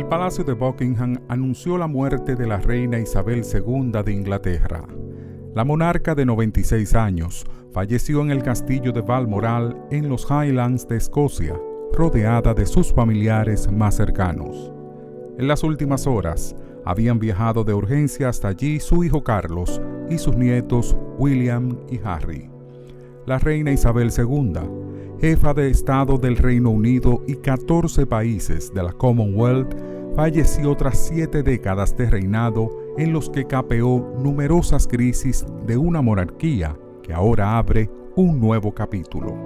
El Palacio de Buckingham anunció la muerte de la reina Isabel II de Inglaterra. La monarca de 96 años falleció en el castillo de Balmoral en los Highlands de Escocia, rodeada de sus familiares más cercanos. En las últimas horas, habían viajado de urgencia hasta allí su hijo Carlos y sus nietos William y Harry. La reina Isabel II, jefa de Estado del Reino Unido y 14 países de la Commonwealth, falleció tras 7 décadas de reinado en los que capeó numerosas crisis de una monarquía que ahora abre un nuevo capítulo.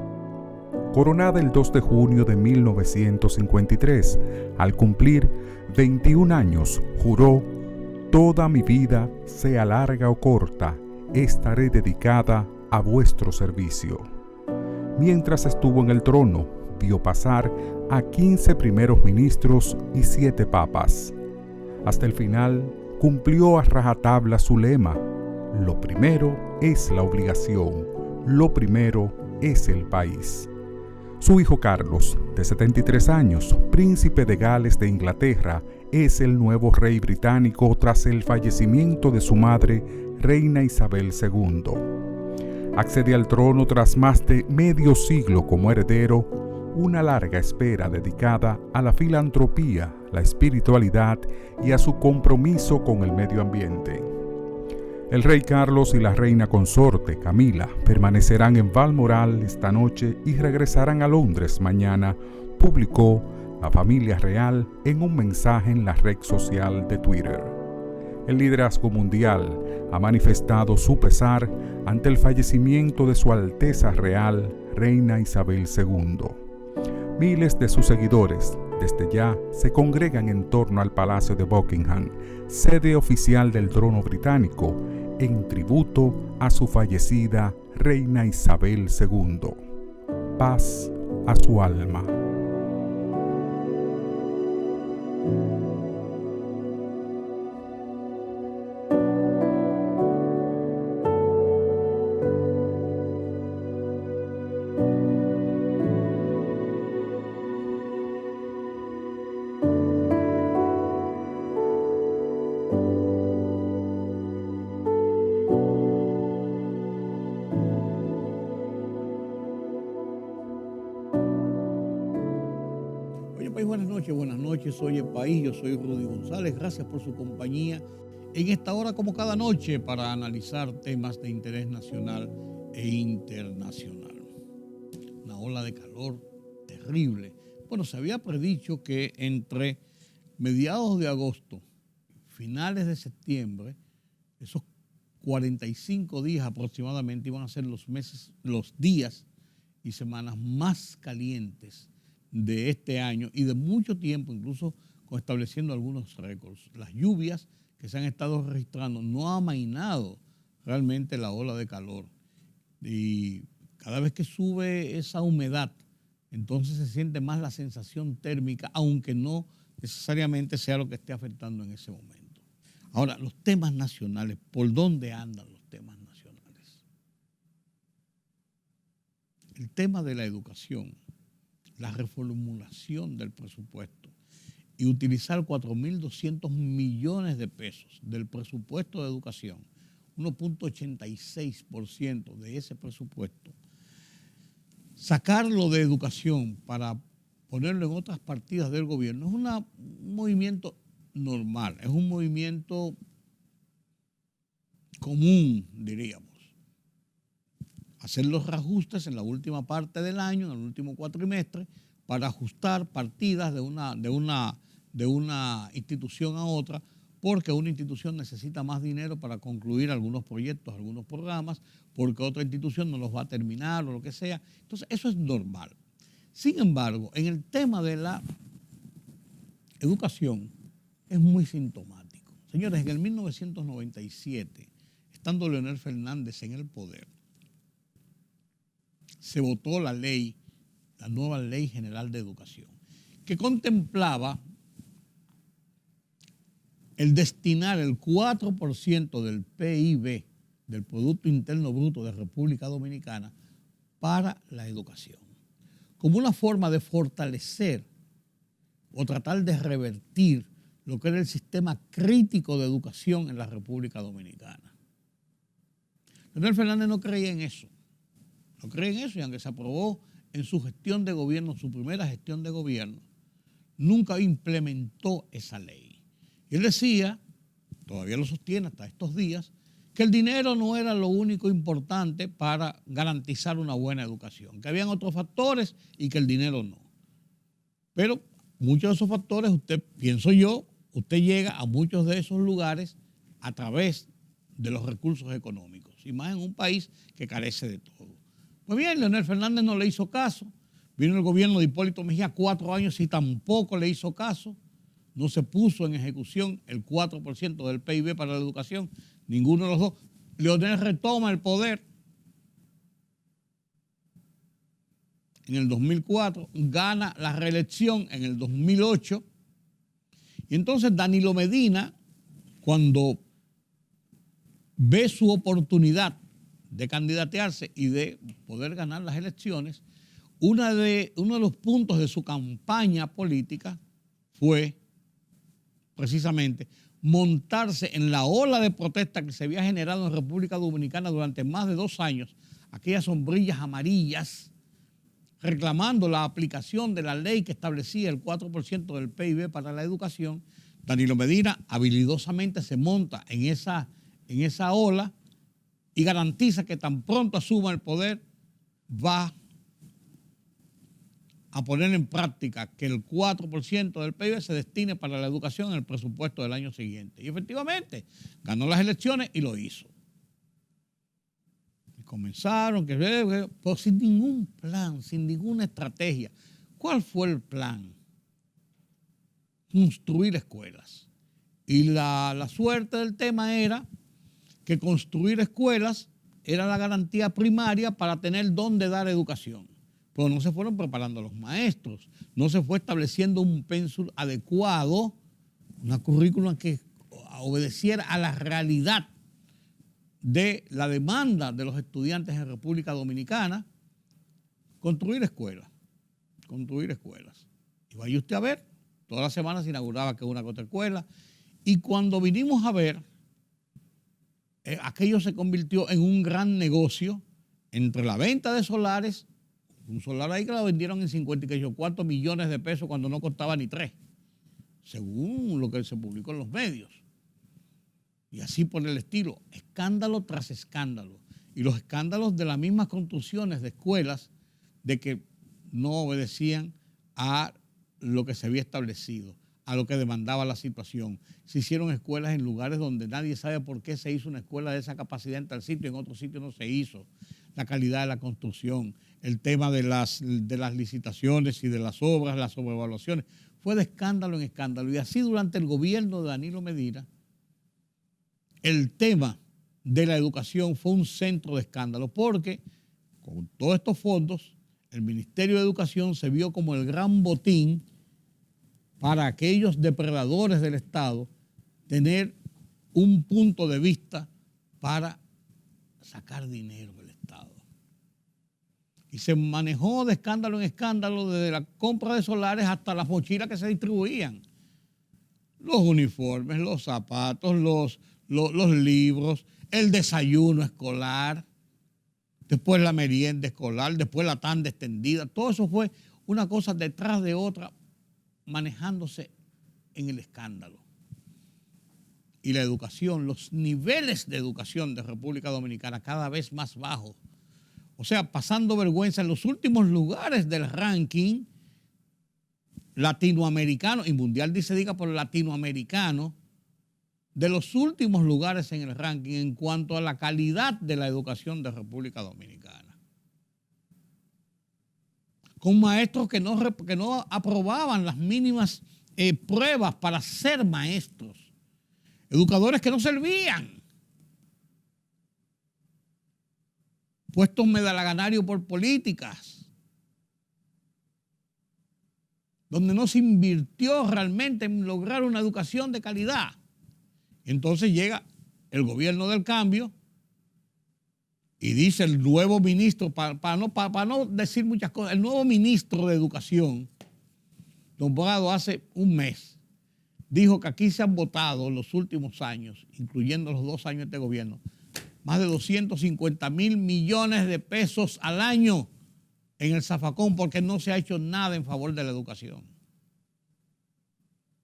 Coronada el 2 de junio de 1953, al cumplir 21 años, juró: «Toda mi vida, sea larga o corta, estaré dedicada a vuestro servicio». Mientras estuvo en el trono, vio pasar a 15 primeros ministros y 7 papas. Hasta el final, cumplió a rajatabla su lema: lo primero es la obligación, lo primero es el país. Su hijo Carlos, de 73 años, príncipe de Gales de Inglaterra, es el nuevo rey británico tras el fallecimiento de su madre, reina Isabel II. Accede al trono tras más de medio siglo como heredero, una larga espera dedicada a la filantropía, la espiritualidad y a su compromiso con el medio ambiente. El rey Carlos y la reina consorte Camila permanecerán en Balmoral esta noche y regresarán a Londres mañana, publicó la familia real en un mensaje en la red social de Twitter. El liderazgo mundial ha manifestado su pesar ante el fallecimiento de Su Alteza Real, Reina Isabel II. Miles de sus seguidores desde ya se congregan en torno al Palacio de Buckingham, sede oficial del trono británico, en tributo a su fallecida Reina Isabel II. Paz a su alma. Buenas noches, hoy el país, yo soy Rudy González, gracias por su compañía en esta hora como cada noche para analizar temas de interés nacional e internacional. Una ola de calor terrible. Bueno, se había predicho que entre mediados de agosto, finales de septiembre, esos 45 días aproximadamente iban a ser los días y semanas más calientes de este año y de mucho tiempo, incluso estableciendo algunos récords. Las lluvias que se han estado registrando no ha amainado realmente la ola de calor. Y cada vez que sube esa humedad, entonces se siente más la sensación térmica, aunque no necesariamente sea lo que esté afectando en ese momento. Ahora, los temas nacionales, ¿por dónde andan los temas nacionales? El tema de la educación, la reformulación del presupuesto y utilizar 4.200 millones de pesos del presupuesto de educación, 1.86% de ese presupuesto, sacarlo de educación para ponerlo en otras partidas del gobierno es un movimiento normal, es un movimiento común, diríamos. Hacer los reajustes en la última parte del año, en el último cuatrimestre, para ajustar partidas de una institución a otra, porque una institución necesita más dinero para concluir algunos proyectos, algunos programas, porque otra institución no los va a terminar o lo que sea. Entonces, eso es normal. Sin embargo, en el tema de la educación es muy sintomático. Señores, en el 1997, estando Leonel Fernández en el poder, se votó la nueva Ley General de Educación, que contemplaba el destinar el 4% del PIB, del Producto Interno Bruto de República Dominicana, para la educación, como una forma de fortalecer o tratar de revertir lo que era el sistema crítico de educación en la República Dominicana. Leonel Fernández no creía en eso. No creía en eso, y aunque se aprobó en su gestión de gobierno, su primera gestión de gobierno, nunca implementó esa ley. Y él decía, todavía lo sostiene hasta estos días, que el dinero no era lo único importante para garantizar una buena educación, que habían otros factores y que el dinero no. Pero muchos de esos factores, pienso yo, usted llega a muchos de esos lugares a través de los recursos económicos, y más en un país que carece de todo. Pues bien, Leonel Fernández no le hizo caso. Vino el gobierno de Hipólito Mejía 4 años y tampoco le hizo caso. No se puso en ejecución el 4% del PIB para la educación, ninguno de los dos. Leonel retoma el poder en el 2004, gana la reelección en el 2008, y entonces Danilo Medina, cuando ve su oportunidad de candidatearse y de poder ganar las elecciones, uno de los puntos de su campaña política fue precisamente montarse en la ola de protesta que se había generado en República Dominicana durante más de 2 años, aquellas sombrillas amarillas reclamando la aplicación de la ley que establecía el 4% del PIB para la educación. Danilo Medina habilidosamente se monta en esa ola y garantiza que tan pronto asuma el poder va a poner en práctica que el 4% del PIB se destine para la educación en el presupuesto del año siguiente. Y efectivamente, ganó las elecciones y lo hizo. Y comenzaron, pero sin ningún plan, sin ninguna estrategia. ¿Cuál fue el plan? Construir escuelas. Y la suerte del tema era que construir escuelas era la garantía primaria para tener dónde dar educación. Pero no se fueron preparando los maestros, no se fue estableciendo un pénsul adecuado, una currícula que obedeciera a la realidad de la demanda de los estudiantes en República Dominicana. Construir escuelas. Y vaya usted a ver, todas las semanas se inauguraba que una otra escuela, y cuando vinimos a ver, aquello se convirtió en un gran negocio entre la venta de solares. Un solar ahí que lo vendieron en 54 millones de pesos cuando no costaba ni 3, según lo que se publicó en los medios. Y así por el estilo, escándalo tras escándalo. Y los escándalos de las mismas construcciones de escuelas de que no obedecían a lo que se había establecido, a lo que demandaba la situación. Se hicieron escuelas en lugares donde nadie sabe por qué se hizo una escuela de esa capacidad en tal sitio, en otro sitio no se hizo. La calidad de la construcción, el tema de las licitaciones y de las obras, las sobrevaluaciones, fue de escándalo en escándalo. Y así durante el gobierno de Danilo Medina, el tema de la educación fue un centro de escándalo, porque con todos estos fondos, el Ministerio de Educación se vio como el gran botín para aquellos depredadores del Estado tener un punto de vista para sacar dinero del Estado. Y se manejó de escándalo en escándalo, desde la compra de solares hasta las mochilas que se distribuían. Los uniformes, los zapatos, los libros, el desayuno escolar, después la merienda escolar, después la tanda extendida. Todo eso fue una cosa detrás de otra, manejándose en el escándalo. Y la educación, los niveles de educación de República Dominicana cada vez más bajos. O sea, pasando vergüenza en los últimos lugares del ranking latinoamericano, y mundial dice diga por latinoamericano, de los últimos lugares en el ranking en cuanto a la calidad de la educación de República Dominicana. Con maestros que no aprobaban las mínimas pruebas para ser maestros. Educadores que no servían. Puestos medalaganarios por políticas. Donde no se invirtió realmente en lograr una educación de calidad. Entonces llega el gobierno del cambio y dice el nuevo ministro, para no decir muchas cosas, el nuevo ministro de Educación nombrado hace un mes, dijo que aquí se han votado en los últimos años, incluyendo los 2 años de este gobierno, más de 250.000 millones de pesos al año en el zafacón porque no se ha hecho nada en favor de la educación.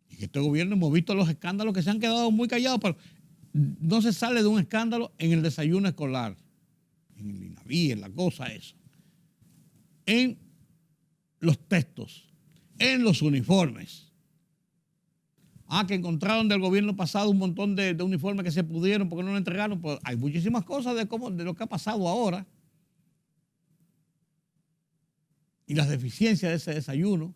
Y que este gobierno hemos visto los escándalos que se han quedado muy callados, pero no se sale de un escándalo en el desayuno escolar, en el INAVI, en la cosa esa, en los textos, en los uniformes. Que encontraron del gobierno pasado un montón de uniformes que se pudieron porque no lo entregaron. Pues hay muchísimas cosas de lo que ha pasado ahora. Y las deficiencias de ese desayuno,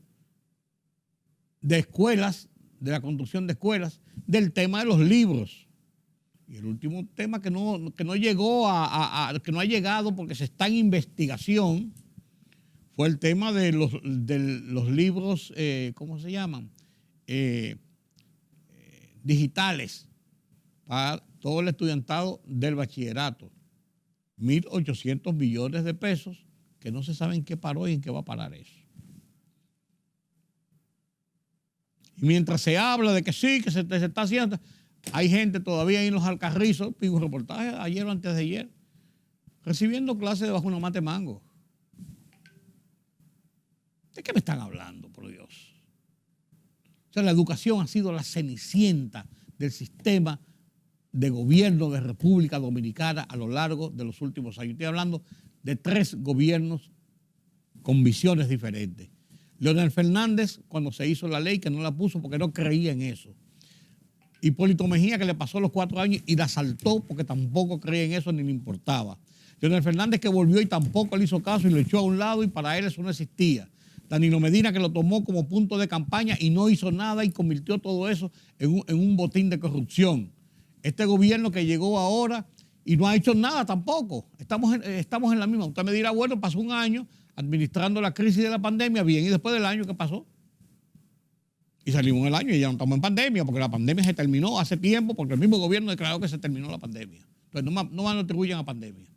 de escuelas, de la construcción de escuelas, del tema de los libros. Y el último tema que no llegó que no ha llegado porque se está en investigación, fue el tema de los libros, ¿cómo se llaman? Digitales para todo el estudiantado del bachillerato. 1.800 millones de pesos que no se sabe en qué paró y en qué va a parar eso. Y mientras se habla de que sí, que se está haciendo, hay gente todavía ahí en los Alcarrizos, vi un reportaje ayer o antes de ayer, recibiendo clases debajo de una mate mango. ¿De qué me están hablando, por Dios? O sea, la educación ha sido la cenicienta del sistema de gobierno de República Dominicana a lo largo de los últimos años. Estoy hablando de 3 gobiernos con visiones diferentes. Leonel Fernández, cuando se hizo la ley, que no la puso porque no creía en eso. Hipólito Mejía, que le pasó los 4 años y la saltó porque tampoco creía en eso ni le importaba. Leonel Fernández, que volvió y tampoco le hizo caso y lo echó a un lado y para él eso no existía. Danilo Medina, que lo tomó como punto de campaña y no hizo nada y convirtió todo eso en un botín de corrupción. Este gobierno que llegó ahora y no ha hecho nada tampoco. Estamos en la misma. Usted me dirá, bueno, pasó un año administrando la crisis de la pandemia bien, y después del año, ¿qué pasó? Y salimos en el año y ya no estamos en pandemia, porque la pandemia se terminó hace tiempo, porque el mismo gobierno declaró que se terminó la pandemia. Entonces no me atribuyan a pandemia.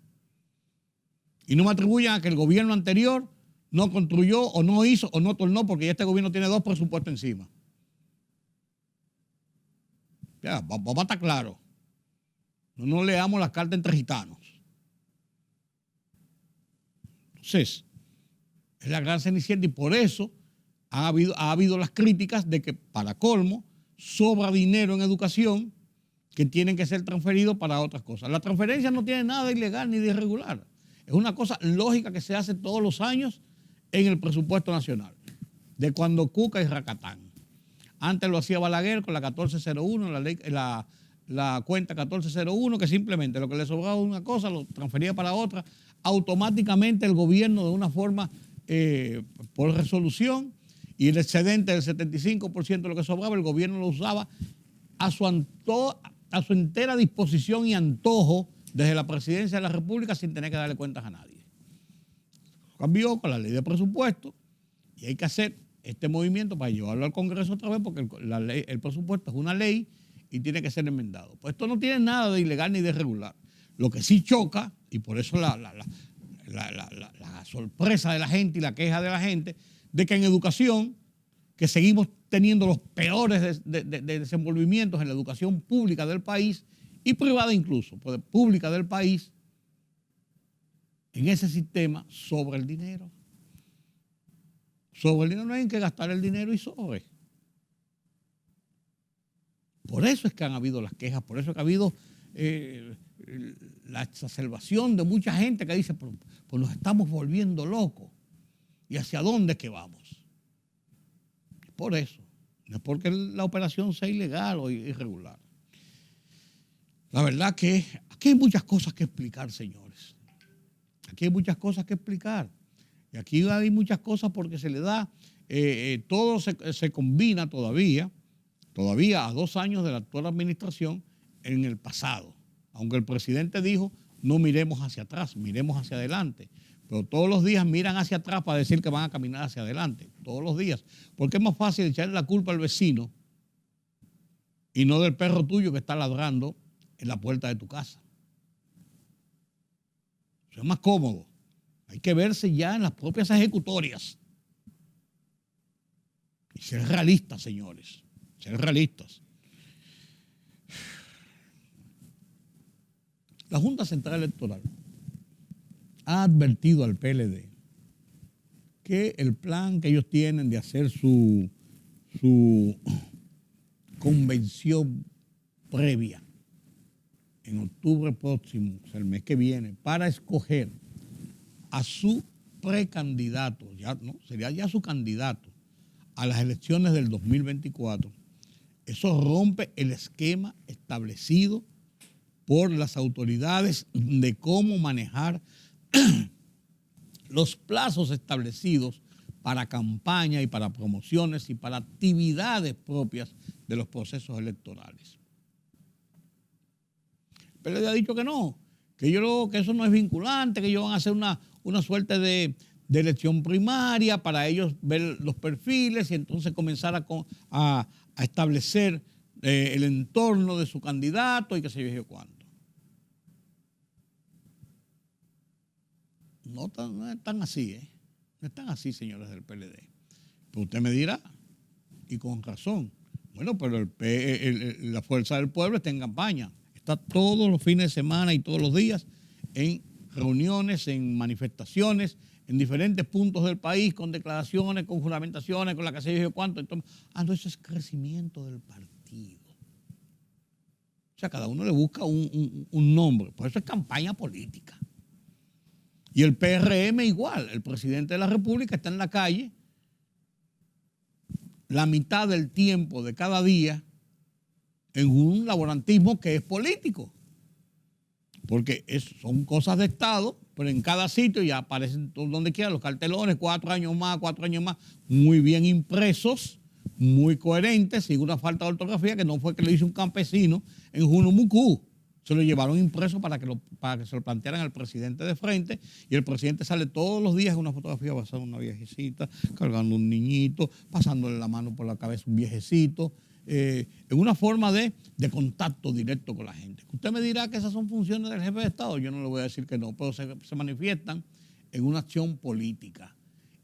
Y no me atribuyan a que el gobierno anterior no construyó o no hizo o no tornó, porque ya este gobierno tiene 2 presupuestos encima. Ya, vamos a estar claros. No leamos las cartas entre gitanos. Entonces, es la gran cenicienta y por eso ha habido las críticas de que, para colmo, sobra dinero en educación que tienen que ser transferidos para otras cosas. La transferencia no tiene nada de ilegal ni de irregular. Es una cosa lógica que se hace todos los años en el presupuesto nacional, de cuando Cuca y Racatán. Antes lo hacía Balaguer con la 1401, la cuenta 1401, que simplemente lo que le sobraba una cosa lo transfería para otra. Automáticamente el gobierno, de una forma por resolución, y el excedente del 75% de lo que sobraba, el gobierno lo usaba a su entera disposición y antojo desde la presidencia de la República sin tener que darle cuentas a nadie. Cambió con la ley de presupuesto y hay que hacer este movimiento para llevarlo al Congreso otra vez porque el presupuesto es una ley y tiene que ser enmendado. Pues esto no tiene nada de ilegal ni de irregular. Lo que sí choca, y por eso la sorpresa de la gente y la queja de la gente, de que en educación, que seguimos teniendo los peores de desenvolvimientos en la educación pública del país y privada incluso, pues pública del país, en ese sistema sobra el dinero. Sobre el dinero no hay que gastar el dinero y sobre. Por eso es que han habido las quejas, por eso es que ha habido la exacerbación de mucha gente que dice, pues nos estamos volviendo locos. ¿Y hacia dónde es que vamos? Por eso. No es porque la operación sea ilegal o irregular. La verdad que aquí hay muchas cosas que explicar, señores. Aquí hay muchas cosas que explicar. Y aquí hay muchas cosas porque se le da, todo se combina todavía a 2 años de la actual administración en el pasado. Aunque el presidente dijo, no miremos hacia atrás, miremos hacia adelante. Pero todos los días miran hacia atrás para decir que van a caminar hacia adelante. Todos los días. Porque es más fácil echarle la culpa al vecino y no del perro tuyo que está ladrando en la puerta de tu casa. Eso es más cómodo. Hay que verse ya en las propias ejecutorias. Y Y ser realistas, señores, ser realistas. La Junta Central Electoral ha advertido al PLD que el plan que ellos tienen de hacer su convención previa en octubre próximo, o sea, el mes que viene, para escoger a su precandidato, ya no, sería ya su candidato a las elecciones del 2024, eso rompe el esquema establecido por las autoridades de cómo manejar los plazos establecidos para campaña y para promociones y para actividades propias de los procesos electorales. El PLD ha dicho que no, que eso no es vinculante, que ellos van a hacer una suerte de elección primaria para ellos ver los perfiles y entonces comenzar a establecer el entorno de su candidato y qué sé yo cuánto. No están así, ¿eh? No están así, señores del PLD. Pero usted me dirá, y con razón, bueno, pero la Fuerza del Pueblo está en campaña. Está todos los fines de semana y todos los días en reuniones, en manifestaciones, en diferentes puntos del país, con declaraciones, con juramentaciones, con la que se dijo cuánto. Entonces, no, eso es crecimiento del partido. O sea, cada uno le busca un nombre. Por eso es campaña política. Y el PRM igual. El presidente de la República está en la calle la mitad del tiempo de cada día en un laborantismo que es político. Porque son cosas de Estado, pero en cada sitio ya aparecen donde quiera los cartelones, 4 años más, muy bien impresos, muy coherentes, sin una falta de ortografía, que no fue que lo hizo un campesino en Junumucú. Se lo llevaron impreso para que se lo plantearan al presidente de frente, y el presidente sale todos los días en una fotografía basada en una viejecita, cargando un niñito, pasándole la mano por la cabeza a un viejecito, en una forma de contacto directo con la gente. Usted me dirá que esas son funciones del jefe de Estado, yo no le voy a decir que no, pero se manifiestan en una acción política.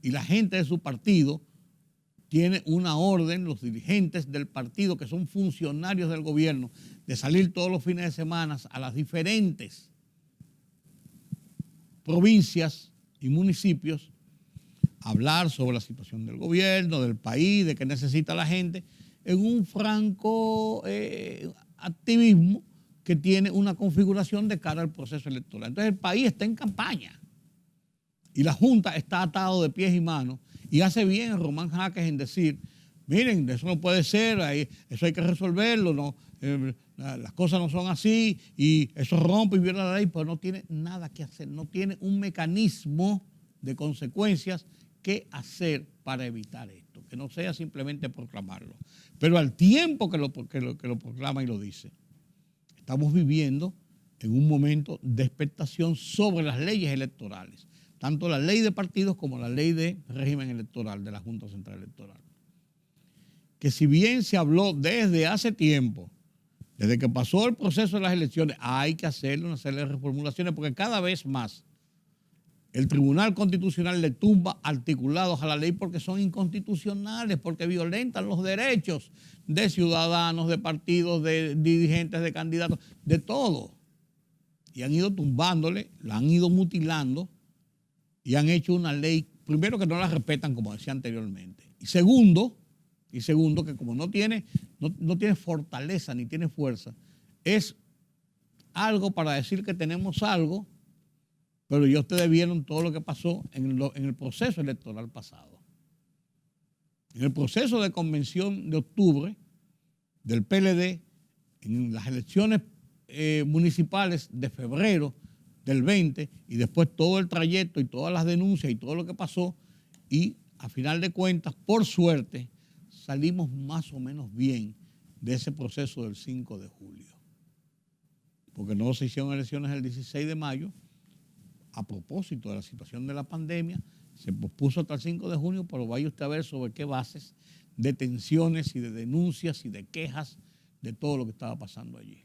Y la gente de su partido tiene una orden, los dirigentes del partido, que son funcionarios del gobierno, de salir todos los fines de semana a las diferentes provincias y municipios a hablar sobre la situación del gobierno, del país, de qué necesita la gente, en un franco activismo que tiene una configuración de cara al proceso electoral. Entonces el país está en campaña y la Junta está atado de pies y manos, y hace bien Román Jaques en decir, miren, eso no puede ser, eso hay que resolverlo, no, las cosas no son así y eso rompe y viola la ley, pero no tiene nada que hacer, no tiene un mecanismo de consecuencias que hacer para evitar esto, que no sea simplemente proclamarlo. Pero al tiempo que lo proclama y lo dice, estamos viviendo en un momento de expectación sobre las leyes electorales, tanto la ley de partidos como la ley de régimen electoral de la Junta Central Electoral. Que si bien se habló desde hace tiempo, desde que pasó el proceso de las elecciones, hay que hacerle una serie de reformulaciones porque cada vez más el Tribunal Constitucional le tumba articulados a la ley porque son inconstitucionales, porque violentan los derechos de ciudadanos, de partidos, de dirigentes, de candidatos, de todo. Y han ido tumbándole, la han ido mutilando y han hecho una ley, primero que no la respetan, como decía anteriormente, y segundo que como no tiene fortaleza ni tiene fuerza, es algo para decir que tenemos algo, pero ya ustedes vieron todo lo que pasó en el proceso electoral pasado. En el proceso de convención de octubre del PLD, en las elecciones municipales de febrero del 20, y después todo el trayecto y todas las denuncias y todo lo que pasó, y a final de cuentas, por suerte, salimos más o menos bien de ese proceso del 5 de julio. Porque no se hicieron elecciones el 16 de mayo, a propósito de la situación de la pandemia, se pospuso hasta el 5 de junio, pero vaya usted a ver sobre qué bases de tensiones y de denuncias y de quejas de todo lo que estaba pasando allí.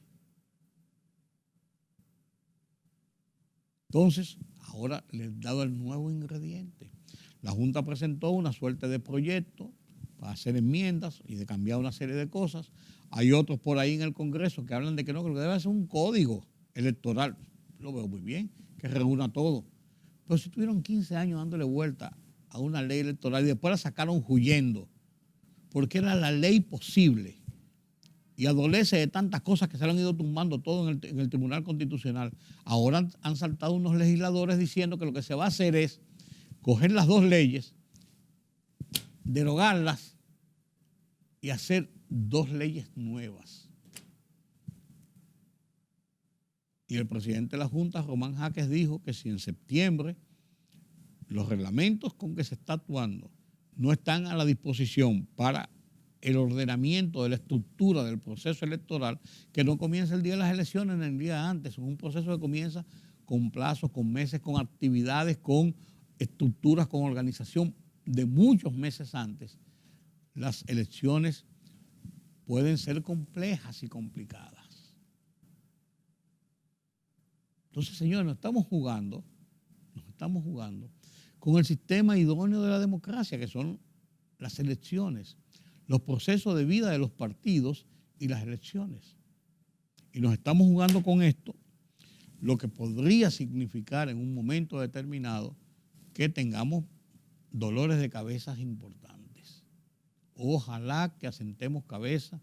Entonces, ahora les he dado el nuevo ingrediente. La Junta presentó una suerte de proyecto para hacer enmiendas y de cambiar una serie de cosas. Hay otros por ahí en el Congreso que hablan de que no, que lo que debe ser un código electoral. Lo veo muy bien, que reúna todo. Pero si tuvieron 15 años dándole vuelta a una ley electoral y después la sacaron huyendo, porque era la ley posible y adolece de tantas cosas que se le han ido tumbando todo en el Tribunal Constitucional. Ahora han saltado unos legisladores diciendo que lo que se va a hacer es coger las dos leyes, derogarlas y hacer dos leyes nuevas. Y el presidente de la Junta, Román Jaques, dijo que si en septiembre los reglamentos con que se está actuando no están a la disposición para el ordenamiento de la estructura del proceso electoral, que no comienza el día de las elecciones ni el día antes, es un proceso que comienza con plazos, con meses, con actividades, con estructuras, con organización de muchos meses antes. Las elecciones pueden ser complejas y complicadas. Entonces, señores, nos estamos jugando con el sistema idóneo de la democracia, que son las elecciones, los procesos de vida de los partidos y las elecciones. Y nos estamos jugando con esto, lo que podría significar en un momento determinado que tengamos dolores de cabezas importantes. Ojalá que asentemos cabeza,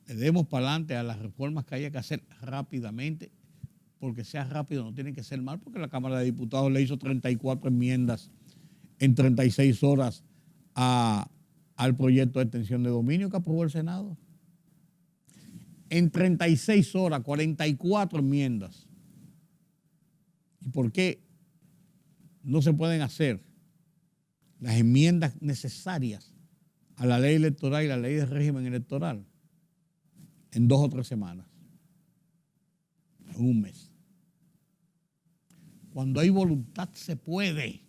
le demos para adelante a las reformas que haya que hacer rápidamente, porque sea rápido, no tiene que ser mal, porque la Cámara de Diputados le hizo 34 enmiendas en 36 horas al proyecto de extensión de dominio que aprobó el Senado. En 36 horas, 44 enmiendas. ¿Y por qué no se pueden hacer las enmiendas necesarias a la ley electoral y la ley de régimen electoral en 2 o 3 semanas? En un mes. Cuando hay voluntad se puede.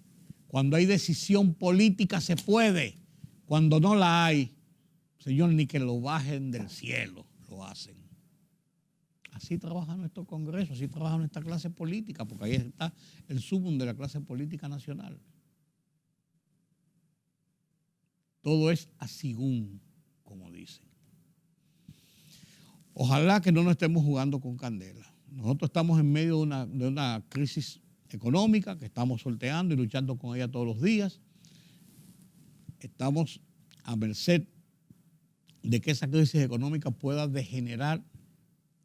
Cuando hay decisión política se puede. Cuando no la hay, señor, ni que lo bajen del cielo, lo hacen. Así trabaja nuestro Congreso, así trabaja nuestra clase política, porque ahí está el sumum de la clase política nacional. Todo es asigún, como dicen. Ojalá que no nos estemos jugando con candela. Nosotros estamos en medio de una crisis económica que estamos sorteando y luchando con ella todos los días. Estamos a merced de que esa crisis económica pueda degenerar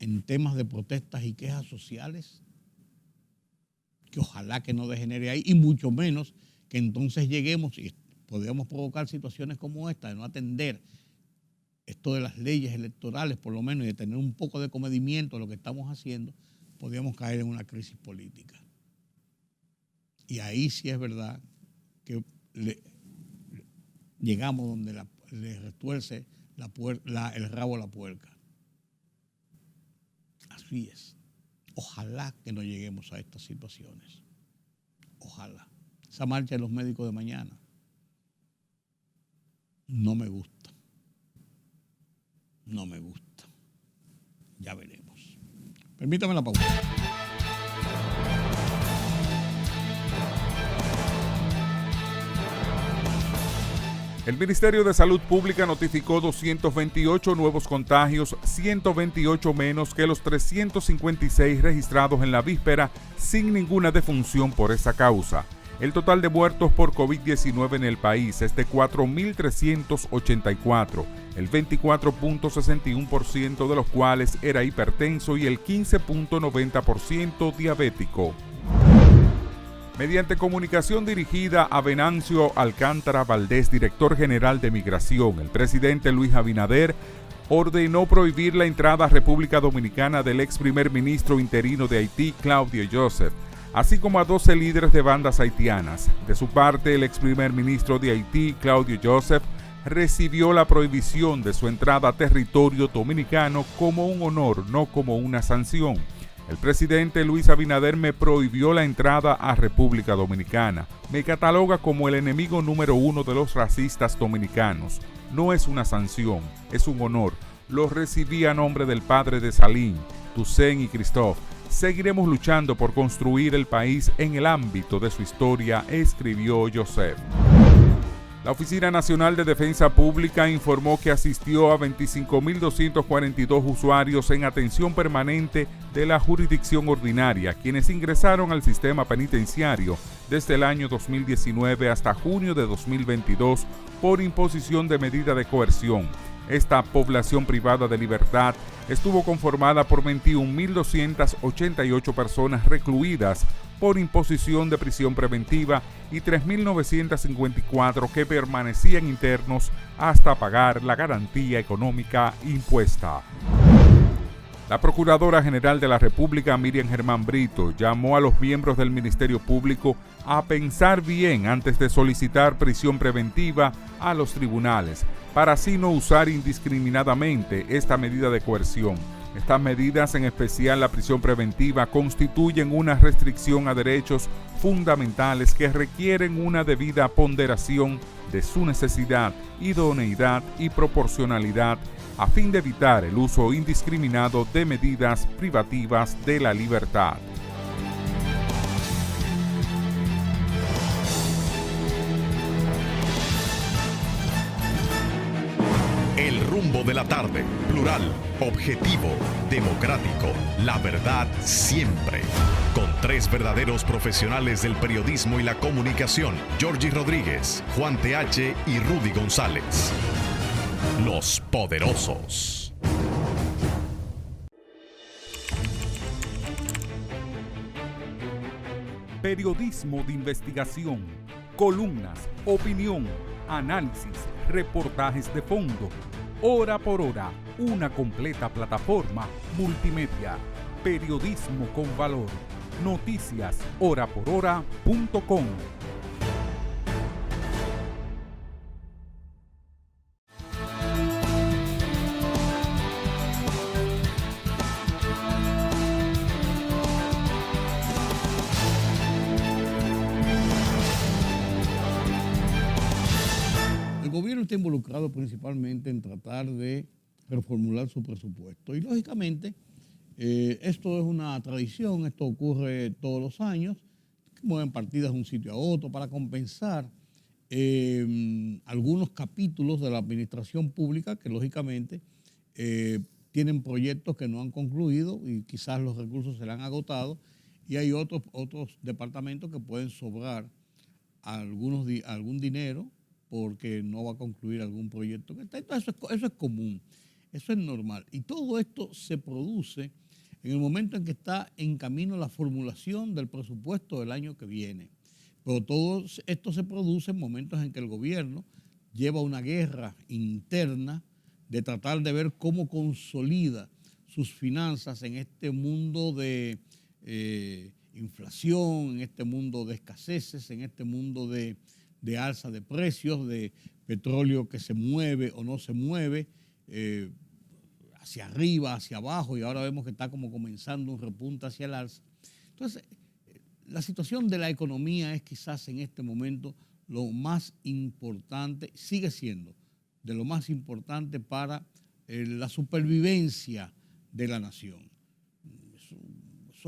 en temas de protestas y quejas sociales, que ojalá que no degenere ahí, y mucho menos que entonces lleguemos y podríamos provocar situaciones como esta, de no atender esto de las leyes electorales, por lo menos, y de tener un poco de comedimiento de lo que estamos haciendo, podríamos caer en una crisis política. Y ahí sí es verdad que llegamos donde le retuerce el rabo a la puerca. Así es. Ojalá que no lleguemos a estas situaciones. Ojalá. Esa marcha de los médicos de mañana no me gusta. No me gusta. Ya veremos. Permítame la pausa. El Ministerio de Salud Pública notificó 228 nuevos contagios, 128 menos que los 356 registrados en la víspera, sin ninguna defunción por esa causa. El total de muertos por COVID-19 en el país es de 4.384, el 24.61% de los cuales era hipertenso y el 15.90% diabético. Mediante comunicación dirigida a Venancio Alcántara Valdés, director general de Migración, el presidente Luis Abinader ordenó prohibir la entrada a República Dominicana del ex primer ministro interino de Haití, Claudio Joseph, así como a 12 líderes de bandas haitianas. De su parte, el ex primer ministro de Haití, Claudio Joseph, recibió la prohibición de su entrada a territorio dominicano como un honor, no como una sanción. El presidente Luis Abinader me prohibió la entrada a República Dominicana. Me cataloga como el enemigo número 1 de los racistas dominicanos. No es una sanción, es un honor. Lo recibí a nombre del padre de Salim, Toussaint y Christophe. Seguiremos luchando por construir el país en el ámbito de su historia, escribió Joseph. La Oficina Nacional de Defensa Pública informó que asistió a 25.242 usuarios en atención permanente de la jurisdicción ordinaria, quienes ingresaron al sistema penitenciario desde el año 2019 hasta junio de 2022 por imposición de medida de coerción. Esta población privada de libertad estuvo conformada por 21.288 personas recluidas por imposición de prisión preventiva y 3.954 que permanecían internos hasta pagar la garantía económica impuesta. La Procuradora General de la República, Miriam Germán Brito, llamó a los miembros del Ministerio Público a pensar bien antes de solicitar prisión preventiva a los tribunales, para así no usar indiscriminadamente esta medida de coerción. Estas medidas, en especial la prisión preventiva, constituyen una restricción a derechos fundamentales que requieren una debida ponderación de su necesidad, idoneidad y proporcionalidad a fin de evitar el uso indiscriminado de medidas privativas de la libertad. El rumbo de la tarde, plural, objetivo, democrático, la verdad siempre. Con tres verdaderos profesionales del periodismo y la comunicación, Georgie Rodríguez, Juan TH y Rudy González. Los Poderosos. Periodismo de investigación, columnas, opinión, análisis, reportajes de fondo, hora por hora, una completa plataforma multimedia. Periodismo con valor. Noticias horapor-hora.com. El gobierno está involucrado principalmente en tratar de reformular su presupuesto y lógicamente esto es una tradición, esto ocurre todos los años, mueven partidas de un sitio a otro para compensar algunos capítulos de la administración pública que lógicamente tienen proyectos que no han concluido y quizás los recursos se le han agotado y hay otros departamentos que pueden sobrar algún dinero porque no va a concluir algún proyecto. Eso es común, eso es normal. Y todo esto se produce en el momento en que está en camino la formulación del presupuesto del año que viene. Pero todo esto se produce en momentos en que el gobierno lleva una guerra interna de tratar de ver cómo consolida sus finanzas en este mundo de inflación, en este mundo de escaseces, en este mundo de alza de precios, de petróleo que se mueve o no se mueve, hacia arriba, hacia abajo, y ahora vemos que está como comenzando un repunte hacia el alza. Entonces, la situación de la economía es quizás en este momento lo más importante, sigue siendo de lo más importante para la supervivencia de la nación. Eso es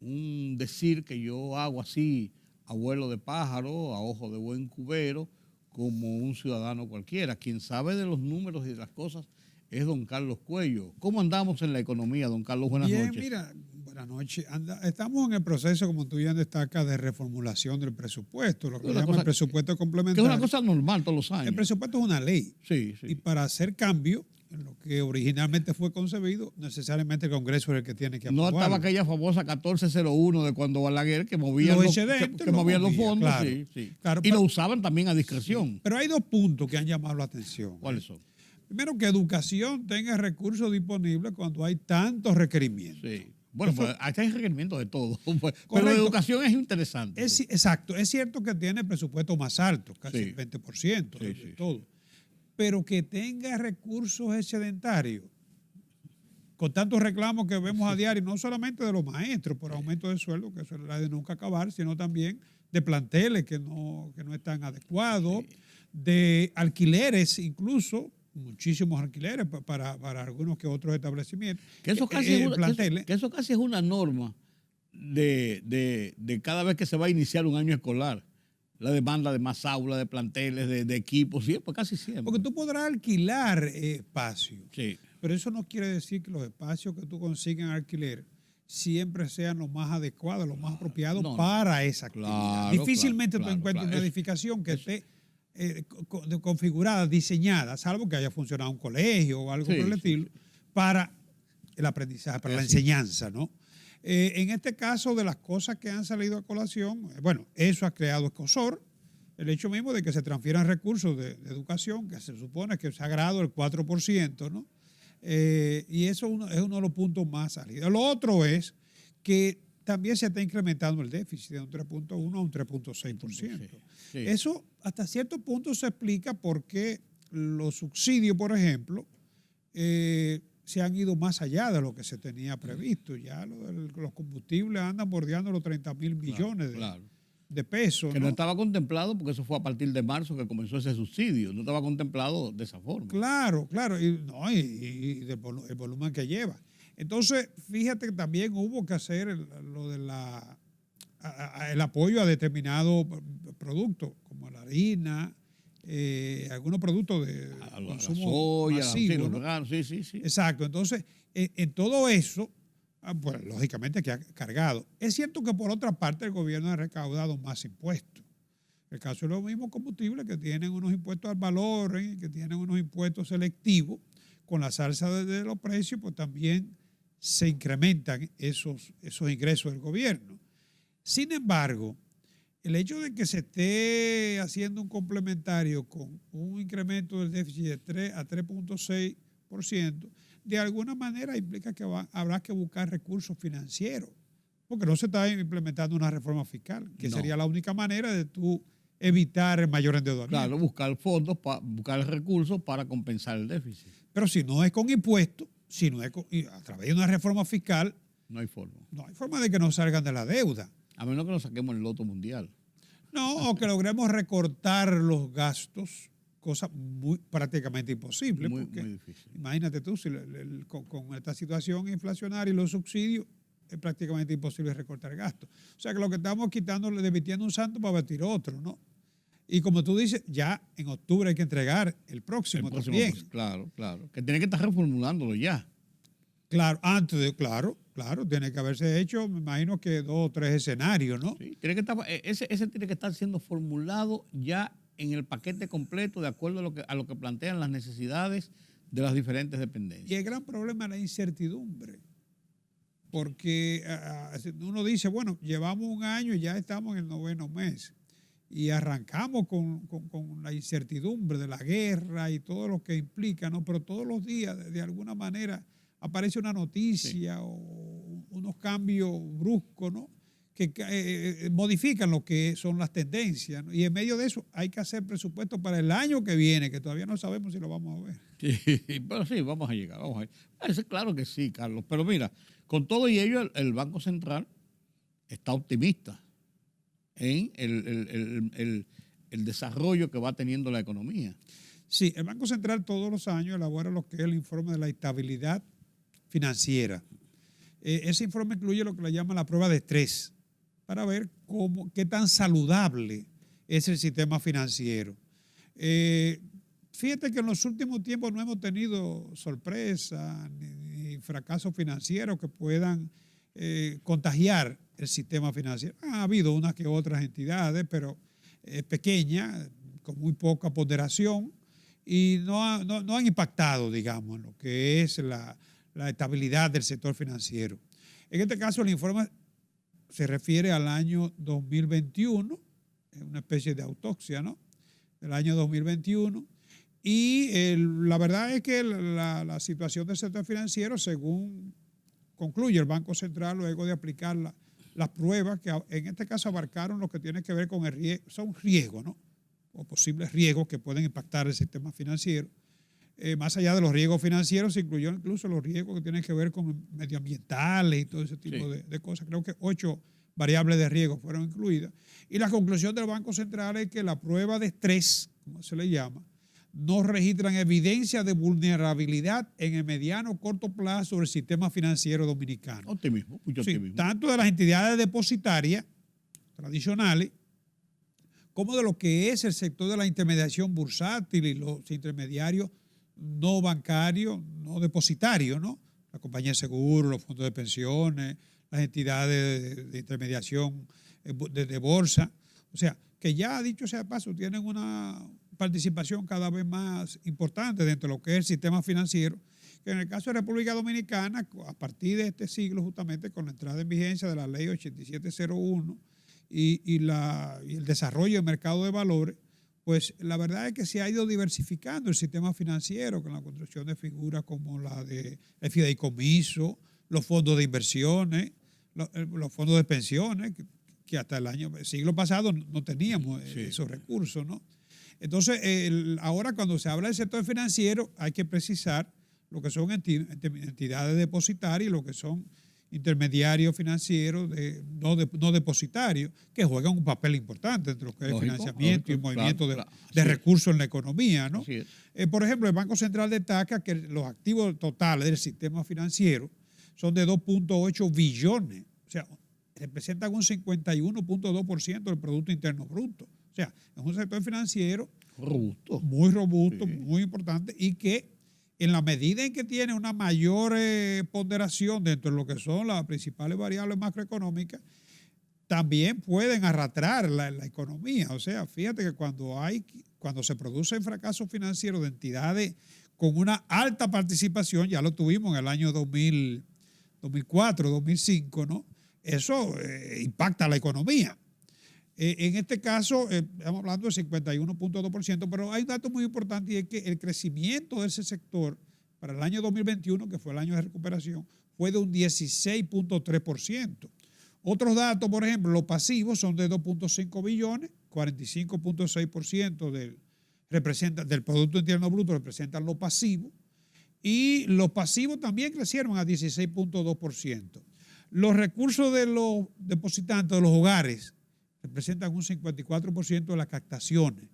un decir que yo hago así, a vuelo de pájaro, a ojo de buen cubero, como un ciudadano cualquiera. Quien sabe de los números y de las cosas es don Carlos Cuello. ¿Cómo andamos en la economía, don Carlos? Buenas noches. Bien, mira, buenas noches. Estamos en el proceso, como tú bien destacas, de reformulación del presupuesto, lo que llama el presupuesto complementario. Que es una cosa normal todos los años. El presupuesto es una ley. Sí, sí. Y para hacer cambio en lo que originalmente fue concebido, necesariamente el Congreso es el que tiene que aprobarlo. No estaba aquella famosa 1401 de cuando Balaguer que movían los fondos. Claro, sí, sí. Claro, y lo usaban también a discreción. Sí. Pero hay dos puntos que han llamado la atención. ¿Cuáles son? Primero, que educación tenga recursos disponibles cuando hay tantos requerimientos. Sí. Bueno, pues acá hay requerimientos de todo. Pero la educación es interesante. Sí. Exacto. Es cierto que tiene presupuesto más alto, casi sí. el 20% de todo. Sí. Pero que tenga recursos excedentarios, con tantos reclamos que vemos a diario, no solamente de los maestros por aumento de sueldo, que eso es la de nunca acabar, sino también de planteles que no están adecuados, de alquileres incluso, muchísimos alquileres para algunos que otros establecimientos. Que eso casi es una norma de cada vez que se va a iniciar un año escolar. la demanda de más aulas, de planteles, de equipos, siempre, casi siempre. Porque tú podrás alquilar espacios, Sí. pero eso no quiere decir que los espacios que tú consigues en alquiler siempre sean los más adecuados, los más apropiados para esa actividad. Claro, Difícilmente claro, tú encuentres claro. una edificación que esté configurada, diseñada, salvo que haya funcionado un colegio o algo por el estilo, para el aprendizaje, para la enseñanza, ¿no? En este caso, de las cosas que han salido a colación, bueno, eso ha creado escozor, el hecho mismo de que se transfieran recursos de educación, que se supone que es sagrado el 4%, ¿no? Y eso es uno de los puntos más salidos. Lo otro es que también se está incrementando el déficit de un 3.1 a un 3.6%. Sí. Eso hasta cierto punto se explica porque los subsidios, por ejemplo, se han ido más allá de lo que se tenía previsto. Ya los combustibles andan bordeando los 30.000 millones de pesos. Que no estaba contemplado porque eso fue a partir de marzo que comenzó ese subsidio. No estaba contemplado de esa forma. Claro. Y el volumen que lleva. Entonces, fíjate que también hubo que hacer lo de el apoyo a determinados productos, como la harina, algunos productos de consumo masivo, ¿no? Sí. Exacto. Entonces, en todo eso, pues lógicamente que ha cargado. Es cierto que por otra parte el gobierno ha recaudado más impuestos. El caso de los mismos combustibles que tienen unos impuestos al valor, que tienen unos impuestos selectivos, con la salsa de los precios, pues también se incrementan esos ingresos del gobierno. Sin embargo, el hecho de que se esté haciendo un complementario con un incremento del déficit de 3 a 3.6%, de alguna manera implica que habrá que buscar recursos financieros, porque no se está implementando una reforma fiscal, que sería la única manera de tú evitar el mayor endeudamiento. Claro, buscar fondos, buscar recursos para compensar el déficit. Pero si no es con impuestos, si no es a través de una reforma fiscal, no hay forma. No hay forma de que nos salgan de la deuda. A menos que nos saquemos el loto mundial. No, o que logremos recortar los gastos, cosa prácticamente imposible. Muy difícil. Imagínate tú, si con esta situación inflacionaria y los subsidios, es prácticamente imposible recortar gastos. O sea que lo que estamos quitándole, desvistiendo un santo para vestir otro, ¿no? Y como tú dices, ya en octubre hay que entregar el próximo también. Pues, claro. Que tiene que estar reformulándolo ya. Claro, claro, tiene que haberse hecho, me imagino que 2 o 3 escenarios, ¿no? Sí, ese tiene que estar siendo formulado ya en el paquete completo de acuerdo a lo que plantean las necesidades de las diferentes dependencias. Y el gran problema es la incertidumbre, porque uno dice, bueno, llevamos un año y ya estamos en el 9º mes y arrancamos con la incertidumbre de la guerra y todo lo que implica, ¿no? Pero todos los días, de alguna manera, aparece una noticia o unos cambios bruscos, ¿no? Que modifican lo que son las tendencias, ¿no? Y en medio de eso hay que hacer presupuesto para el año que viene, que todavía no sabemos si lo vamos a ver. Sí, pero sí, vamos a llegar. Parece claro que sí, Carlos. Pero mira, con todo y ello, el Banco Central está optimista en el desarrollo que va teniendo la economía. Sí, el Banco Central todos los años elabora lo que es el informe de la estabilidad financiera. Ese informe incluye lo que le llaman la prueba de estrés, para ver qué tan saludable es el sistema financiero. Fíjate que en los últimos tiempos no hemos tenido sorpresas ni fracasos financieros que puedan contagiar el sistema financiero. Ha habido unas que otras entidades, pero pequeñas, con muy poca ponderación, y no han impactado, digamos, en lo que es la estabilidad del sector financiero. En este caso, el informe se refiere al año 2021, es una especie de autopsia, ¿no? Del año 2021. Y la verdad es que la situación del sector financiero, según concluye el Banco Central, luego de aplicar las pruebas, que en este caso abarcaron lo que tiene que ver con el riesgo, son riesgos, ¿no? O posibles riesgos que pueden impactar el sistema financiero. Más allá de los riesgos financieros, se incluyó incluso los riesgos que tienen que ver con medioambientales y todo ese tipo de cosas. Creo que 8 variables de riesgo fueron incluidas. Y la conclusión del Banco Central es que la prueba de estrés, como se le llama, no registran evidencia de vulnerabilidad en el mediano o corto plazo del sistema financiero dominicano. Optimismo, mucho optimismo. Tanto de las entidades depositarias tradicionales como de lo que es el sector de la intermediación bursátil y los intermediarios no bancarios, no depositarios, ¿no? La compañía de seguros, los fondos de pensiones, las entidades de intermediación de bolsa. O sea, que ya, dicho sea de paso, tienen una participación cada vez más importante dentro de lo que es el sistema financiero, que en el caso de República Dominicana, a partir de este siglo, justamente con la entrada en vigencia de la ley 8701 y el desarrollo del mercado de valores, pues la verdad es que se ha ido diversificando el sistema financiero con la construcción de figuras como la de el fideicomiso, los fondos de inversiones, los fondos de pensiones, que hasta el siglo pasado no teníamos esos recursos, ¿no? Entonces, ahora cuando se habla del sector financiero, hay que precisar lo que son entidades depositarias y lo que son intermediarios financieros no depositarios, que juegan un papel importante entre lo que es el financiamiento y el movimiento de recursos en la economía, ¿no? Por ejemplo, el Banco Central destaca que los activos totales del sistema financiero son de 2.8 billones, o sea, representan un 51.2% del Producto Interno Bruto. O sea, es un sector financiero muy robusto, muy importante, y que en la medida en que tiene una mayor ponderación dentro de lo que son las principales variables macroeconómicas, también pueden arrastrar la economía. O sea, fíjate que cuando se producen fracasos financieros de entidades con una alta participación, ya lo tuvimos en el año 2004, 2005, ¿no? Eso impacta a la economía. En este caso, estamos hablando del 51.2%, pero hay un dato muy importante y es que el crecimiento de ese sector para el año 2021, que fue el año de recuperación, fue de un 16.3%. Otros datos, por ejemplo, los pasivos son de 2.5 billones, 45.6% del Producto Interno Bruto representan los pasivos, y los pasivos también crecieron a 16.2%. Los recursos de los depositantes de los hogares representan un 54% de las captaciones.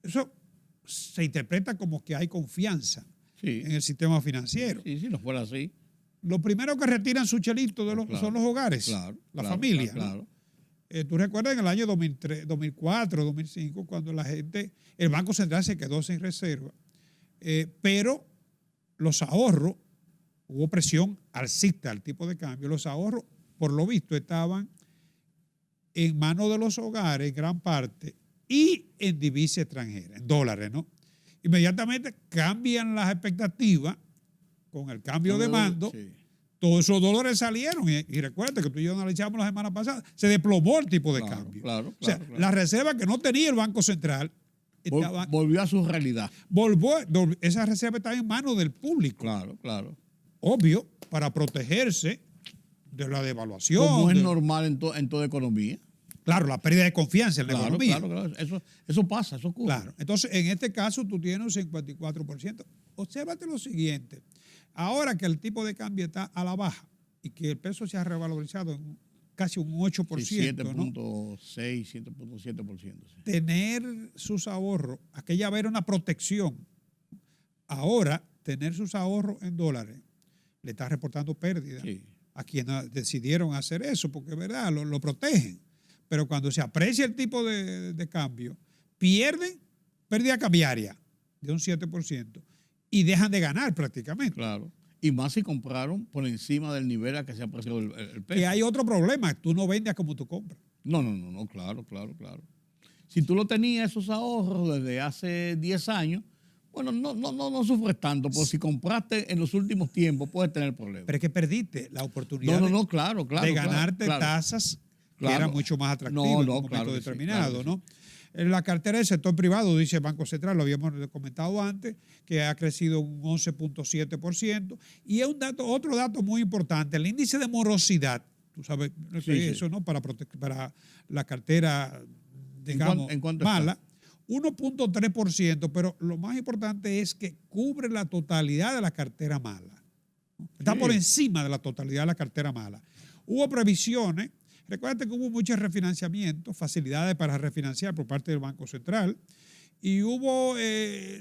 Eso se interpreta como que hay confianza en el sistema financiero. Sí, si no fuera así. Los primeros que retiran su chelito son los hogares, la familia. Claro. Tú recuerdas en el año 2003, 2004, 2005, cuando el Banco Central se quedó sin reserva, pero los ahorros, hubo presión alcista al tipo de cambio, los ahorros, por lo visto, estaban en manos de los hogares en gran parte y en divisa extranjera, en dólares, ¿no? Inmediatamente cambian las expectativas con el cambio de mando, todos esos dólares salieron y recuerda que tú y yo analizamos la semana pasada, se desplomó el tipo de cambio. Claro. La reserva que no tenía el Banco Central volvió a su realidad. Esa reserva estaba en manos del público. Claro. Obvio, para protegerse de la devaluación. Como es normal en toda economía. Claro, la pérdida de confianza en la economía. Claro. Eso pasa, eso ocurre. Claro. Entonces, en este caso, tú tienes un 54%. Obsérvate lo siguiente. Ahora que el tipo de cambio está a la baja y que el peso se ha revalorizado en casi un 8%. 7.6, 7.7%. Sí. Tener sus ahorros, aquella era una protección. Ahora, tener sus ahorros en dólares le está reportando pérdidas a quienes decidieron hacer eso, porque es verdad, lo protegen. Pero cuando se aprecia el tipo de cambio, pierden pérdida cambiaria de un 7% y dejan de ganar prácticamente. Claro. Y más si compraron por encima del nivel a que se apreció el peso. Que hay otro problema, tú no vendes como tú compras. No, claro. Si tú lo tenías esos ahorros desde hace 10 años, bueno, no sufres tanto, porque si compraste en los últimos tiempos puedes tener problemas. Pero es que perdiste la oportunidad de ganarte tasas que eran mucho más atractivas en un momento determinado, ¿no? En la cartera del sector privado, dice el Banco Central, lo habíamos comentado antes, que ha crecido un 11.7%. Y es otro dato muy importante, el índice de morosidad, tú sabes, eso, ¿no? Para la cartera, digamos, ¿En cuánto mala, 1.3%, pero lo más importante es que cubre la totalidad de la cartera mala. Está por encima de la totalidad de la cartera mala. Hubo previsiones. Recuerda que hubo muchos refinanciamientos, facilidades para refinanciar por parte del Banco Central, y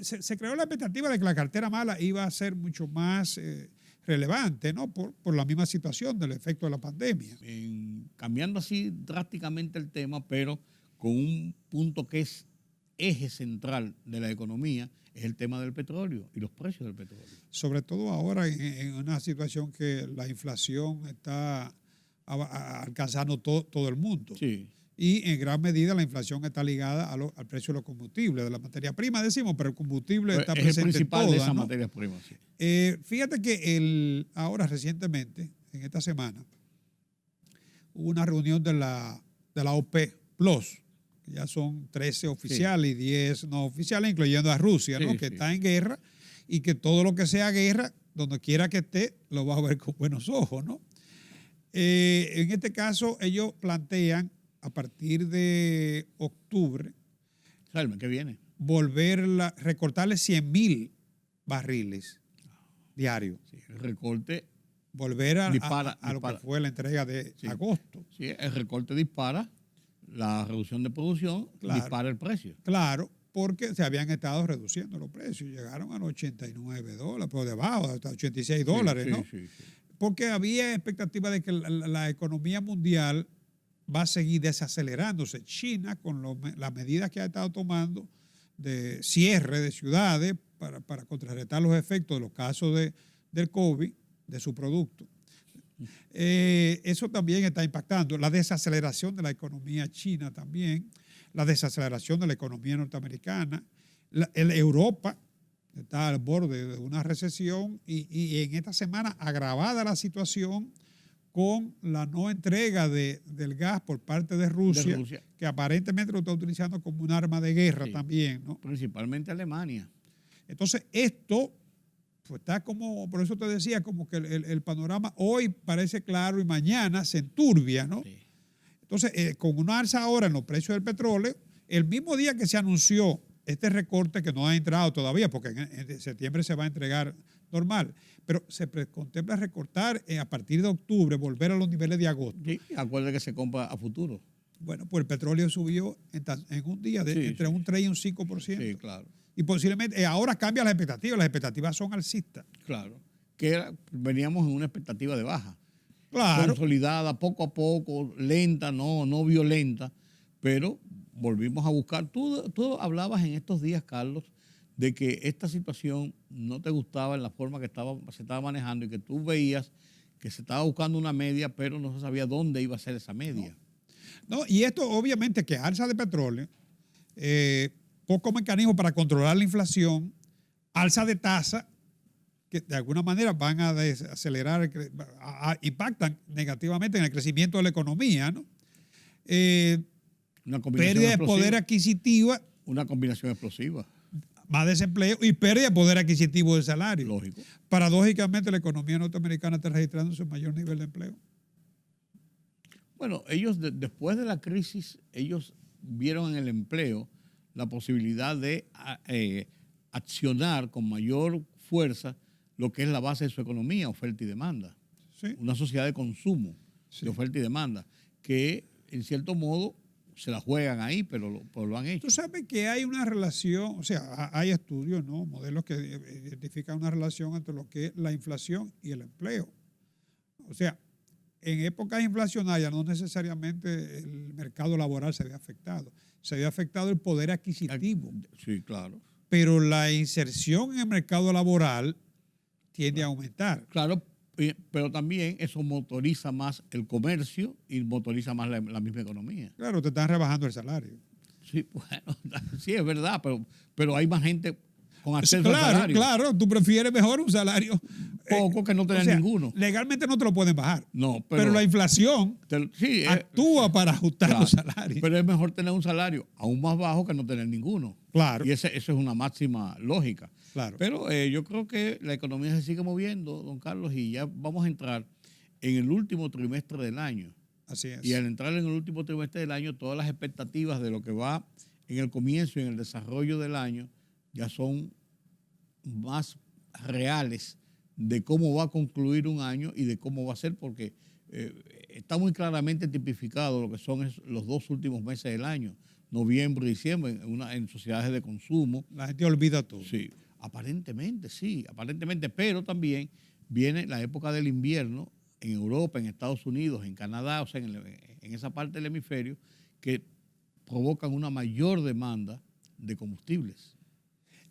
se creó la expectativa de que la cartera mala iba a ser mucho más relevante, ¿no? Por la misma situación del efecto de la pandemia. Cambiando así drásticamente el tema, pero con un punto que es eje central de la economía, es el tema del petróleo y los precios del petróleo. Sobre todo ahora en una situación que la inflación está alcanzando todo el mundo. Sí. Y en gran medida la inflación está ligada al precio de los combustibles, de la materia prima, decimos, pero el combustible está es presente el principal en todas, de esas ¿no? materias primas. Sí. Fíjate que ahora recientemente, en esta semana, hubo una reunión de la OPEP Plus, que ya son 13 oficiales y 10 no oficiales, incluyendo a Rusia, ¿no? Sí, Que sí. está en guerra y que todo lo que sea guerra, donde quiera que esté, lo va a ver con buenos ojos, ¿no? En este caso, ellos plantean a partir de octubre Salme, ¿qué viene? recortarle 100,000 barriles diarios. Sí, el recorte Volver a lo dispara. que fue la entrega de Sí. agosto. Sí, el recorte dispara, la reducción de producción Claro. dispara el precio. Claro, porque se habían estado reduciendo los precios. Llegaron a los $89, por debajo, hasta $86, Sí, ¿no? sí, sí. Porque había expectativa de que la economía mundial va a seguir desacelerándose. China, con las medidas que ha estado tomando de cierre de ciudades para contrarrestar los efectos de los casos del COVID, de su producto. Eso también está impactando. La desaceleración de la economía china también, la desaceleración de la economía norteamericana. Europa está al borde de una recesión y en esta semana agravada la situación con la no entrega del gas por parte de Rusia, que aparentemente lo está utilizando como un arma de guerra también, ¿no? Principalmente Alemania. Entonces, esto pues está como, por eso te decía, como que el panorama hoy parece claro y mañana se enturbia, ¿no? Sí. Entonces, con una alza ahora en los precios del petróleo, el mismo día que se anunció este recorte, que no ha entrado todavía, porque en septiembre se va a entregar normal, pero se contempla recortar a partir de octubre, volver a los niveles de agosto. Sí, acuérdate que se compra a futuro. Bueno, pues el petróleo subió en un día entre un 3 y un 5%. Sí, claro. Y posiblemente ahora cambian las expectativas son alcistas. Claro. Veníamos en una expectativa de baja. Claro. Consolidada, poco a poco, lenta, no violenta, pero volvimos a buscar. Tú hablabas en estos días, Carlos, de que esta situación no te gustaba en la forma que se estaba manejando y que tú veías que se estaba buscando una media, pero no se sabía dónde iba a ser esa media. No, y esto obviamente que alza de petróleo, poco mecanismo para controlar la inflación, alza de tasa, que de alguna manera van a desacelerar, impactan negativamente en el crecimiento de la economía, ¿no? Pérdida de poder adquisitivo. Una combinación explosiva. Más desempleo y pérdida de poder adquisitivo del salario. Lógico. Paradójicamente, la economía norteamericana está registrando su mayor nivel de empleo. Bueno, ellos después de la crisis, ellos vieron en el empleo la posibilidad de accionar con mayor fuerza lo que es la base de su economía, oferta y demanda. Sí. Una sociedad de consumo, Sí. de oferta y demanda, que en cierto modo se la juegan ahí, pero lo han hecho. Tú sabes que hay una relación, o sea, hay estudios, ¿no? Modelos que identifican una relación entre lo que es la inflación y el empleo. O sea, en épocas inflacionarias no necesariamente el mercado laboral se ve afectado. Se ve afectado el poder adquisitivo. Sí, claro. Pero la inserción en el mercado laboral tiende a aumentar. Claro, pero también eso motoriza más el comercio y motoriza más la misma economía. Claro, te están rebajando el salario. Sí, bueno, sí, es verdad, pero hay más gente con acceso al salario. Claro, tú prefieres mejor un salario Poco que no tener ninguno. Legalmente no te lo pueden bajar. No, pero la inflación actúa para ajustar los salarios. Pero es mejor tener un salario aún más bajo que no tener ninguno. Claro. Y eso es una máxima lógica. Claro. Pero yo creo que la economía se sigue moviendo, don Carlos, y ya vamos a entrar en el último trimestre del año. Así es. Y al entrar en el último trimestre del año, todas las expectativas de lo que va en el comienzo y en el desarrollo del año ya son más reales de cómo va a concluir un año y de cómo va a ser, porque está muy claramente tipificado lo que son los 2 últimos meses del año, noviembre y diciembre, en sociedades de consumo. La gente olvida todo. Sí, aparentemente, pero también viene la época del invierno en Europa, en Estados Unidos, en Canadá, o sea, en esa parte del hemisferio, que provocan una mayor demanda de combustibles.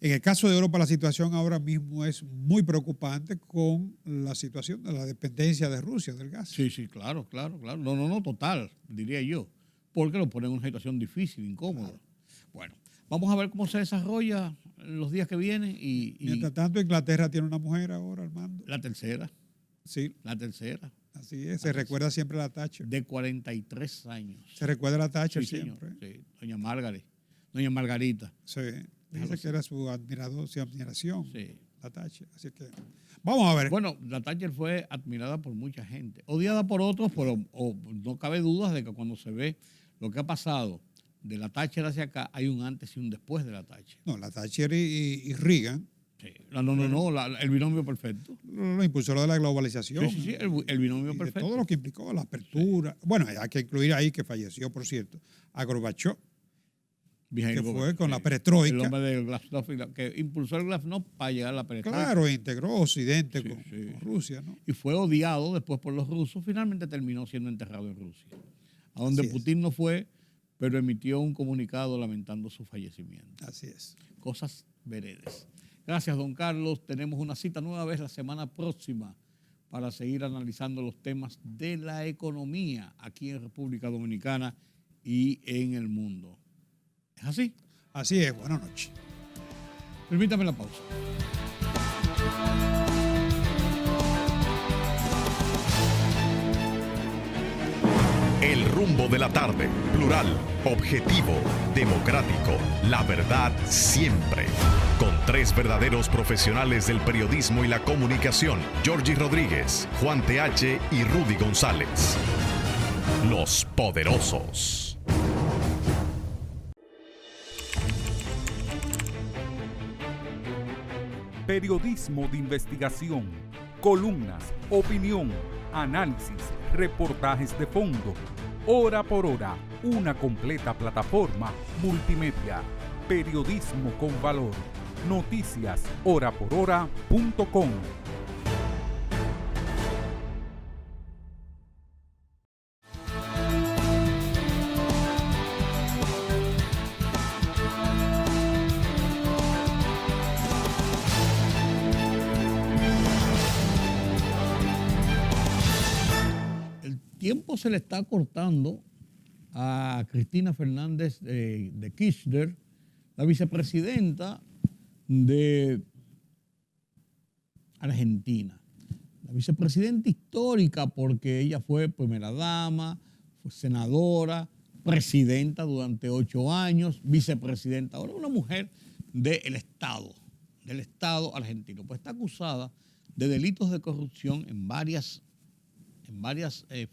En el caso de Europa, la situación ahora mismo es muy preocupante con la situación de la dependencia de Rusia del gas. Sí, claro. No, total, diría yo. Porque lo ponen en una situación difícil, incómoda. Bueno, vamos a ver cómo se desarrolla en los días que vienen. Mientras tanto, Inglaterra tiene una mujer ahora, Armando. La tercera. Sí. La tercera. Así es, se recuerda siempre a la Thatcher. De 43 años. Se recuerda a la Thatcher Sí, señor. siempre. Sí, doña Margarita. Sí. Dice que era su admiración, Sí. la Thatcher. Así que, vamos a ver. Bueno, la Thatcher fue admirada por mucha gente, odiada por otros, pero no cabe duda de que cuando se ve lo que ha pasado de la Thatcher hacia acá, hay un antes y un después de la Thatcher. No, la Thatcher y Reagan, Sí. El binomio perfecto. los impulsores de la globalización. Sí, el binomio y de perfecto. todo lo que implicó la apertura. Bueno, hay que incluir ahí que falleció, por cierto, a Gorbachev, que fue con la perestroika. El hombre del Glasnost, que impulsó el Glasnost para llegar a la perestroika. Claro, integró Occidente Sí, con sí. Rusia, ¿no? Y fue odiado después por los rusos. Finalmente terminó siendo enterrado en Rusia, a donde Así es. Putin no fue, pero emitió un comunicado lamentando su fallecimiento. Así es. Cosas veredes. Gracias, don Carlos. Tenemos una cita nueva vez la semana próxima para seguir analizando los temas de la economía aquí en República Dominicana y en el mundo. ¿Es así? Así es. Buenas noches. Permítame la pausa. El rumbo de la tarde, plural, objetivo, democrático, la verdad siempre. Con tres verdaderos profesionales del periodismo y la comunicación, Georgie Rodríguez, Juan TH y Rudy González. Los poderosos. Periodismo de investigación, columnas, opinión, análisis, reportajes de fondo. Hora por hora, una completa plataforma multimedia. Periodismo con valor. Noticias horaporhora.com. El tiempo se le está cortando a Cristina Fernández de Kirchner, la vicepresidenta de Argentina. La vicepresidenta histórica porque ella fue primera dama, fue senadora, presidenta durante 8 años, vicepresidenta. Ahora una mujer del Estado argentino. Pues está acusada de delitos de corrupción en varias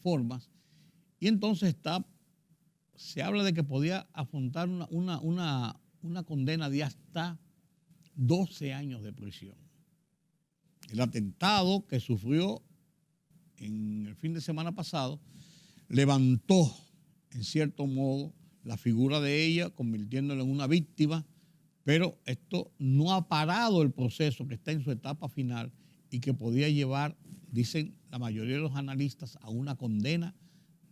formas, y entonces se habla de que podía afrontar una condena de hasta 12 años de prisión. El atentado que sufrió en el fin de semana pasado levantó, en cierto modo, la figura de ella, convirtiéndola en una víctima, pero esto no ha parado el proceso que está en su etapa final y que podía llevar, dicen la mayoría de los analistas, a una condena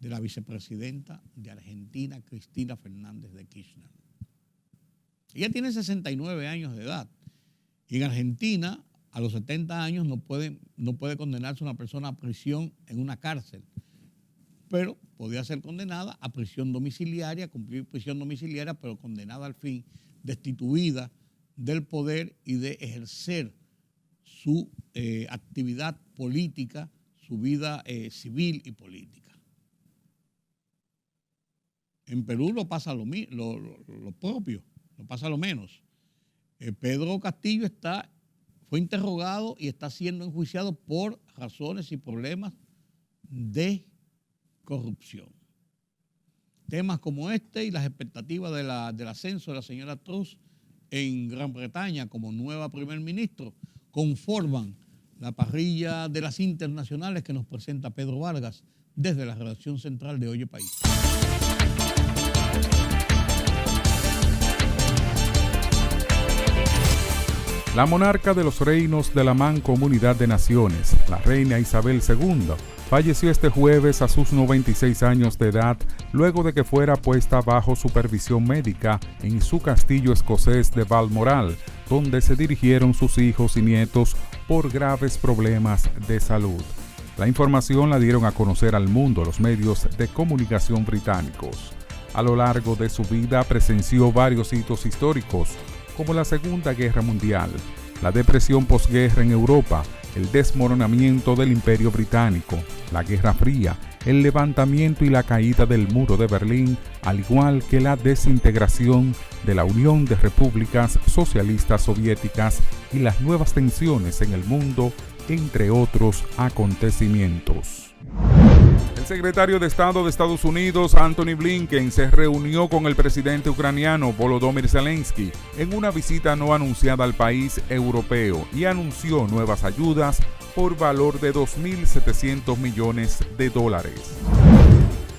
de la vicepresidenta de Argentina, Cristina Fernández de Kirchner. Ella tiene 69 años de edad y en Argentina a los 70 años no puede condenarse una persona a prisión en una cárcel, pero podía ser condenada a prisión domiciliaria, cumplir prisión domiciliaria, pero condenada al fin, destituida del poder y de ejercer su actividad política, su vida civil y política. En Perú lo pasa lo propio, no pasa lo menos. Pedro Castillo fue interrogado y está siendo enjuiciado por razones y problemas de corrupción. Temas como este y las expectativas del ascenso de la señora Truss en Gran Bretaña como nueva primer ministro conforman la parrilla de las internacionales que nos presenta Pedro Vargas desde la redacción central de Oye País. La monarca de los reinos de la Mancomunidad de Naciones, la reina Isabel II, falleció este jueves a sus 96 años de edad, luego de que fuera puesta bajo supervisión médica en su castillo escocés de Balmoral, donde se dirigieron sus hijos y nietos por graves problemas de salud. La información la dieron a conocer al mundo los medios de comunicación británicos. A lo largo de su vida presenció varios hitos históricos, como la Segunda Guerra Mundial, la depresión posguerra en Europa, el desmoronamiento del Imperio Británico, la Guerra Fría, el levantamiento y la caída del Muro de Berlín, al igual que la desintegración de la Unión de Repúblicas Socialistas Soviéticas y las nuevas tensiones en el mundo, entre otros acontecimientos. El secretario de Estado de Estados Unidos, Antony Blinken, se reunió con el presidente ucraniano Volodymyr Zelensky en una visita no anunciada al país europeo y anunció nuevas ayudas por valor de $2.700 millones.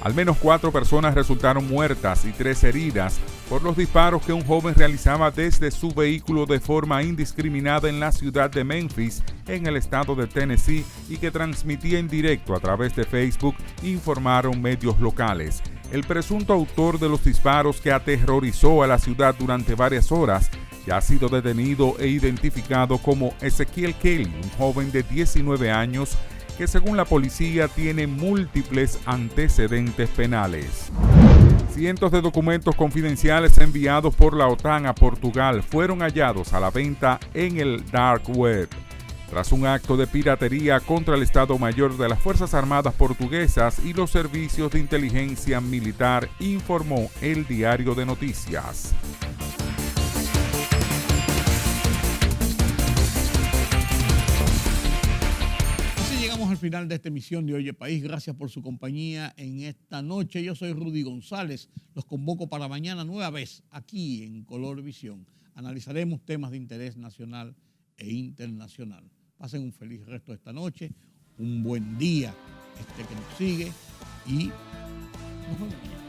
Al menos 4 personas resultaron muertas y 3 heridas por los disparos que un joven realizaba desde su vehículo de forma indiscriminada en la ciudad de Memphis, en el estado de Tennessee, y que transmitía en directo a través de Facebook, informaron medios locales. El presunto autor de los disparos, que aterrorizó a la ciudad durante varias horas, ya ha sido detenido e identificado como Ezequiel Kelly, un joven de 19 años que según la policía tiene múltiples antecedentes penales. Cientos de documentos confidenciales enviados por la OTAN a Portugal fueron hallados a la venta en el Dark Web, tras un acto de piratería contra el Estado Mayor de las Fuerzas Armadas Portuguesas y los servicios de inteligencia militar, informó el Diario de Noticias. Al final de esta emisión de Oye País. Gracias por su compañía en esta noche. Yo soy Rudy González. Los convoco para mañana nueva vez aquí en Color Visión. Analizaremos temas de interés nacional e internacional. Pasen un feliz resto de esta noche, un buen día que nos sigue y nos vemos mañana.